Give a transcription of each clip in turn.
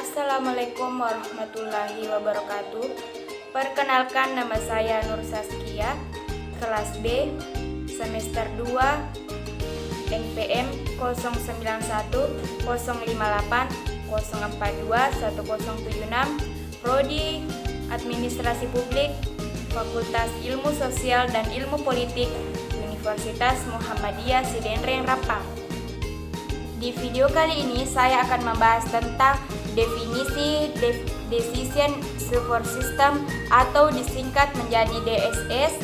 Assalamualaikum warahmatullahi wabarakatuh. Perkenalkan, nama saya Nur Saskia, kelas B, semester 2, NPM 091-058-042-1076, Prodi Administrasi Publik, Fakultas Ilmu Sosial dan Ilmu Politik, Universitas Muhammadiyah Sidenreng Rapang. Di video kali ini saya akan membahas tentang definisi Decision Support System atau disingkat menjadi DSS,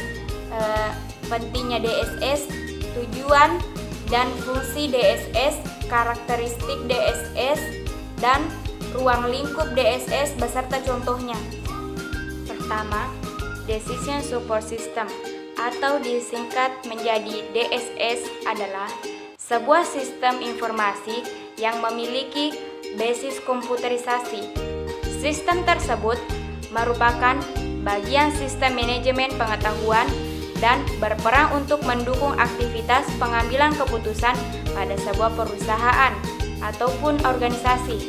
pentingnya DSS, tujuan dan fungsi DSS, karakteristik DSS, dan ruang lingkup DSS beserta contohnya. Pertama, Decision Support System atau disingkat menjadi DSS adalah sebuah sistem informasi yang memiliki basis komputerisasi. Sistem tersebut merupakan bagian sistem manajemen pengetahuan dan berperan untuk mendukung aktivitas pengambilan keputusan pada sebuah perusahaan ataupun organisasi.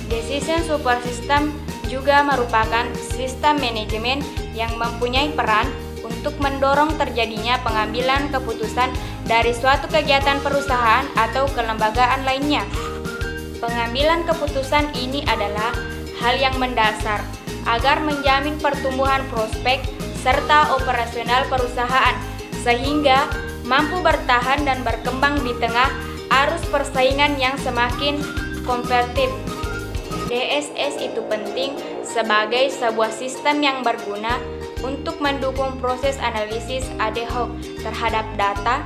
Decision Support System juga merupakan sistem manajemen yang mempunyai peran untuk mendorong terjadinya pengambilan keputusan dari suatu kegiatan perusahaan atau kelembagaan lainnya. Pengambilan keputusan ini adalah hal yang mendasar agar menjamin pertumbuhan prospek serta operasional perusahaan sehingga mampu bertahan dan berkembang di tengah arus persaingan yang semakin kompetitif. DSS itu penting sebagai sebuah sistem yang berguna untuk mendukung proses analisis ad hoc terhadap data,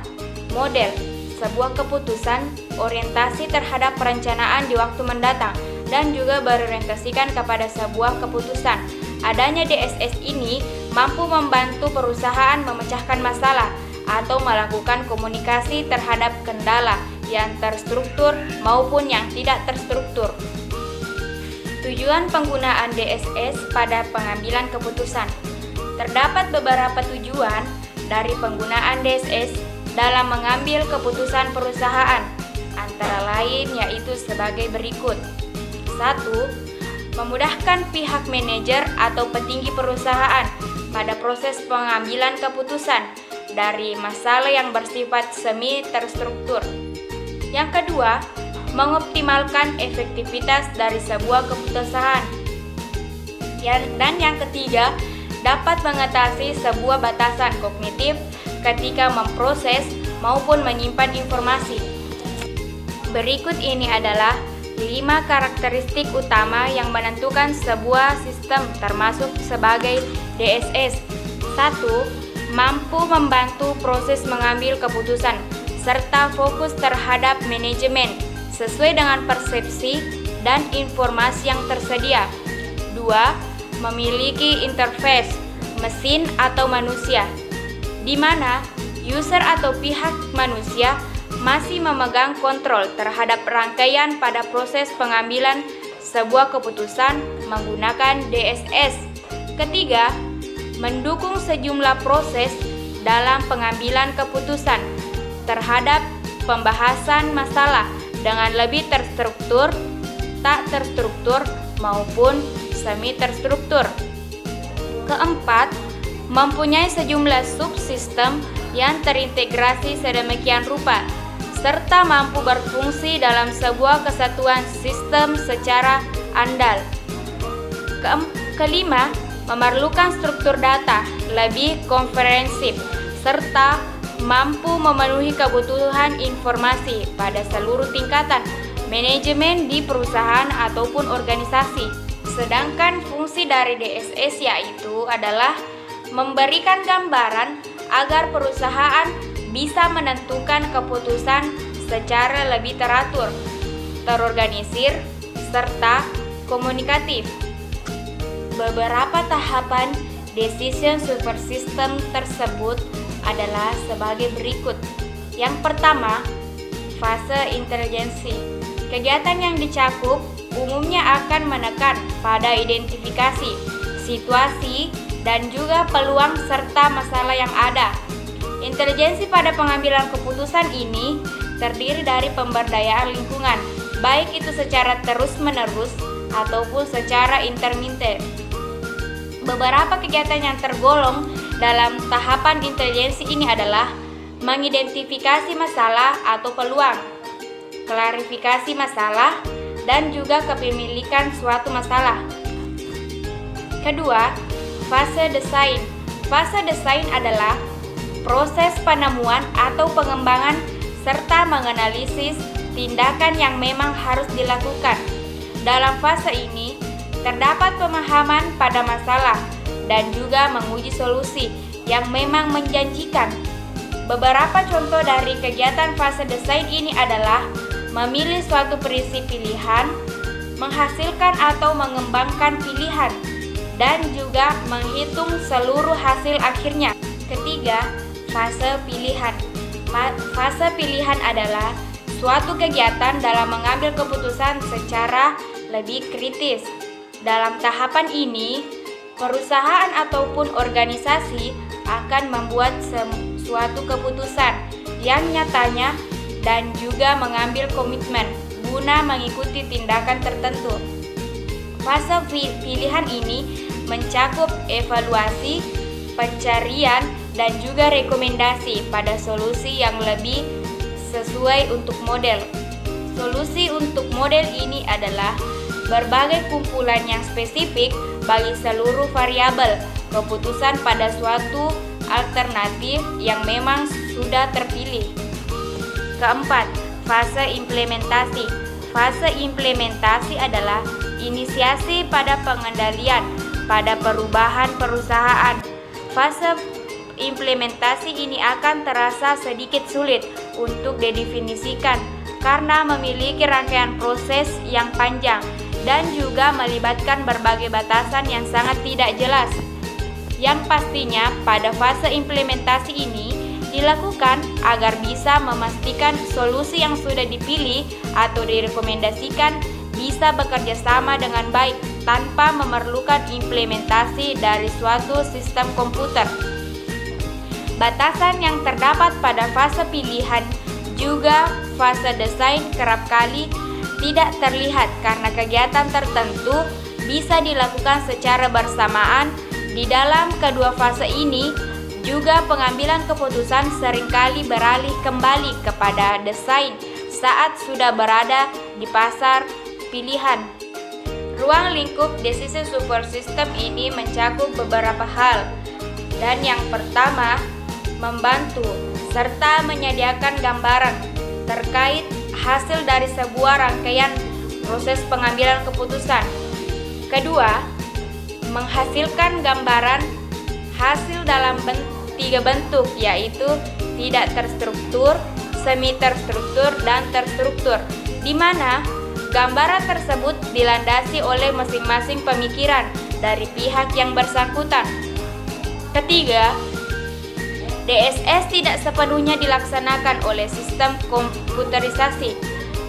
model, sebuah keputusan, orientasi terhadap perencanaan di waktu mendatang, dan juga berorientasikan kepada sebuah keputusan. Adanya DSS ini mampu membantu perusahaan memecahkan masalah atau melakukan komunikasi terhadap kendala yang terstruktur maupun yang tidak terstruktur. Tujuan penggunaan DSS pada pengambilan keputusan. Terdapat beberapa tujuan dari penggunaan DSS dalam mengambil keputusan perusahaan, antara lain yaitu sebagai berikut. 1. Memudahkan pihak manajer atau petinggi perusahaan pada proses pengambilan keputusan dari masalah yang bersifat semi terstruktur. Yang kedua, mengoptimalkan efektivitas dari sebuah keputusan. Dan yang ketiga, dapat mengatasi sebuah batasan kognitif ketika memproses maupun menyimpan informasi. Berikut ini adalah 5 karakteristik utama yang menentukan sebuah sistem termasuk sebagai DSS. 1. Mampu membantu proses mengambil keputusan serta fokus terhadap manajemen sesuai dengan persepsi dan informasi yang tersedia. 2. Memiliki interface mesin atau manusia, di mana user atau pihak manusia masih memegang kontrol terhadap rangkaian pada proses pengambilan sebuah keputusan menggunakan DSS. Ketiga, mendukung sejumlah proses dalam pengambilan keputusan terhadap pembahasan masalah dengan lebih terstruktur, tak terstruktur, maupun semi terstruktur. Keempat, mempunyai sejumlah subsistem yang terintegrasi sedemikian rupa serta mampu berfungsi dalam sebuah kesatuan sistem secara andal. Kelima, memerlukan struktur data lebih komprehensif serta mampu memenuhi kebutuhan informasi pada seluruh tingkatan manajemen di perusahaan ataupun organisasi. Sedangkan fungsi dari DSS yaitu adalah memberikan gambaran agar perusahaan bisa menentukan keputusan secara lebih teratur, terorganisir, serta komunikatif. Beberapa tahapan Decision Support System tersebut adalah sebagai berikut. Yang pertama, fase intelijensi. Kegiatan yang dicakup umumnya akan menekan pada identifikasi, situasi, dan juga peluang serta masalah yang ada. Intelijensi pada pengambilan keputusan ini terdiri dari pemberdayaan lingkungan, baik itu secara terus-menerus ataupun secara intermittent. Beberapa kegiatan yang tergolong dalam tahapan intelijensi ini adalah mengidentifikasi masalah atau peluang, klarifikasi masalah, dan juga kepemilikan suatu masalah. Kedua, fase desain. Fase desain adalah proses penemuan atau pengembangan serta menganalisis tindakan yang memang harus dilakukan. Dalam fase ini, terdapat pemahaman pada masalah dan juga menguji solusi yang memang menjanjikan. Beberapa contoh dari kegiatan fase desain ini adalah memilih suatu prinsip pilihan, menghasilkan atau mengembangkan pilihan, dan juga menghitung seluruh hasil akhirnya. Ketiga, fase pilihan. Fase pilihan adalah suatu kegiatan dalam mengambil keputusan secara lebih kritis. Dalam tahapan ini, perusahaan ataupun organisasi akan membuat suatu keputusan yang nyatanya dan juga mengambil komitmen guna mengikuti tindakan tertentu. Fase pilihan ini mencakup evaluasi, pencarian, dan juga rekomendasi pada solusi yang lebih sesuai untuk model. Solusi untuk model ini adalah berbagai kumpulan yang spesifik bagi seluruh variabel keputusan pada suatu alternatif yang memang sudah terpilih. Keempat, fase implementasi. Fase implementasi adalah inisiasi pada pengendalian pada perubahan perusahaan. Fase implementasi ini akan terasa sedikit sulit untuk didefinisikan karena memiliki rangkaian proses yang panjang dan juga melibatkan berbagai batasan yang sangat tidak jelas. Yang pastinya pada fase implementasi ini dilakukan agar bisa memastikan solusi yang sudah dipilih atau direkomendasikan bisa bekerja sama dengan baik tanpa memerlukan implementasi dari suatu sistem komputer. Batasan yang terdapat pada fase pilihan juga fase desain kerap kali tidak terlihat karena kegiatan tertentu bisa dilakukan secara bersamaan. Di dalam kedua fase ini juga pengambilan keputusan seringkali beralih kembali kepada desain saat sudah berada di pasar pilihan. Ruang lingkup decision support system ini mencakup beberapa hal, dan yang pertama, membantu serta menyediakan gambaran terkait hasil dari sebuah rangkaian proses pengambilan keputusan. Kedua, menghasilkan gambaran hasil dalam tiga bentuk, yaitu tidak terstruktur, semi terstruktur, dan terstruktur, di mana gambaran tersebut dilandasi oleh masing-masing pemikiran dari pihak yang bersangkutan. Ketiga, DSS tidak sepenuhnya dilaksanakan oleh sistem komputerisasi,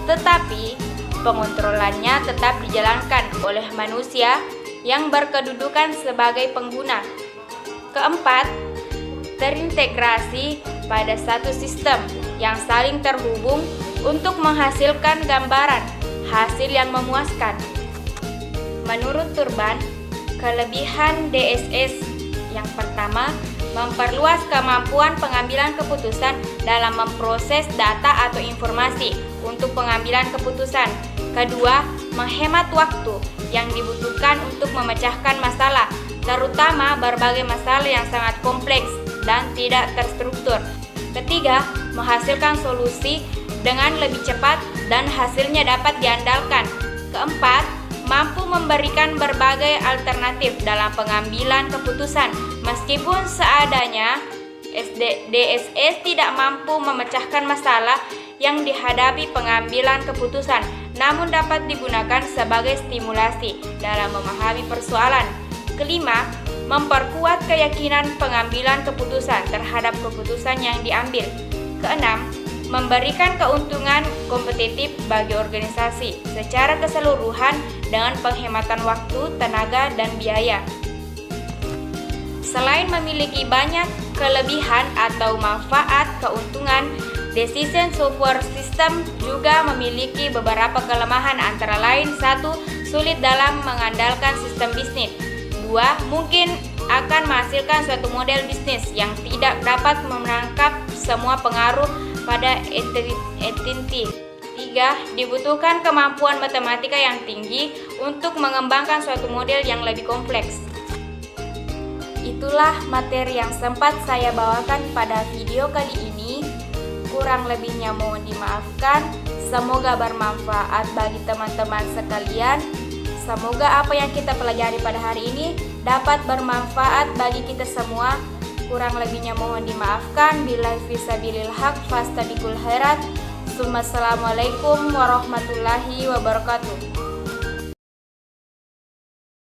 tetapi pengontrolannya tetap dijalankan oleh manusia yang berkedudukan sebagai pengguna. Keempat, terintegrasi pada satu sistem yang saling terhubung untuk menghasilkan gambaran hasil yang memuaskan. Menurut Turban, kelebihan DSS yang pertama, memperluas kemampuan pengambilan keputusan dalam memproses data atau informasi untuk pengambilan keputusan. Kedua, menghemat waktu yang dibutuhkan untuk memecahkan masalah, terutama berbagai masalah yang sangat kompleks dan tidak terstruktur. Ketiga, menghasilkan solusi dengan lebih cepat dan hasilnya dapat diandalkan. Keempat, mampu memberikan berbagai alternatif dalam pengambilan keputusan. Meskipun seadanya, DSS tidak mampu memecahkan masalah yang dihadapi pengambilan keputusan, namun dapat digunakan sebagai stimulasi dalam memahami persoalan. Kelima, memperkuat keyakinan pengambilan keputusan terhadap keputusan yang diambil. Keenam, memberikan keuntungan kompetitif bagi organisasi secara keseluruhan dengan penghematan waktu, tenaga, dan biaya. Selain memiliki banyak kelebihan atau manfaat keuntungan, Decision support system juga memiliki beberapa kelemahan, antara lain: 1. Sulit dalam mengandalkan sistem bisnis. 2. Mungkin akan menghasilkan suatu model bisnis yang tidak dapat menangkap semua pengaruh pada entity. 3. Dibutuhkan kemampuan matematika yang tinggi untuk mengembangkan suatu model yang lebih kompleks. Itulah materi yang sempat saya bawakan pada video kali ini. Kurang lebihnya mohon dimaafkan. Semoga bermanfaat bagi teman-teman sekalian. Semoga apa yang kita pelajari pada hari ini dapat bermanfaat bagi kita semua. Kurang lebihnya mohon dimaafkan. Billahi fisabilil haq fastabiqul khairat. Assalamualaikum warahmatullahi wabarakatuh.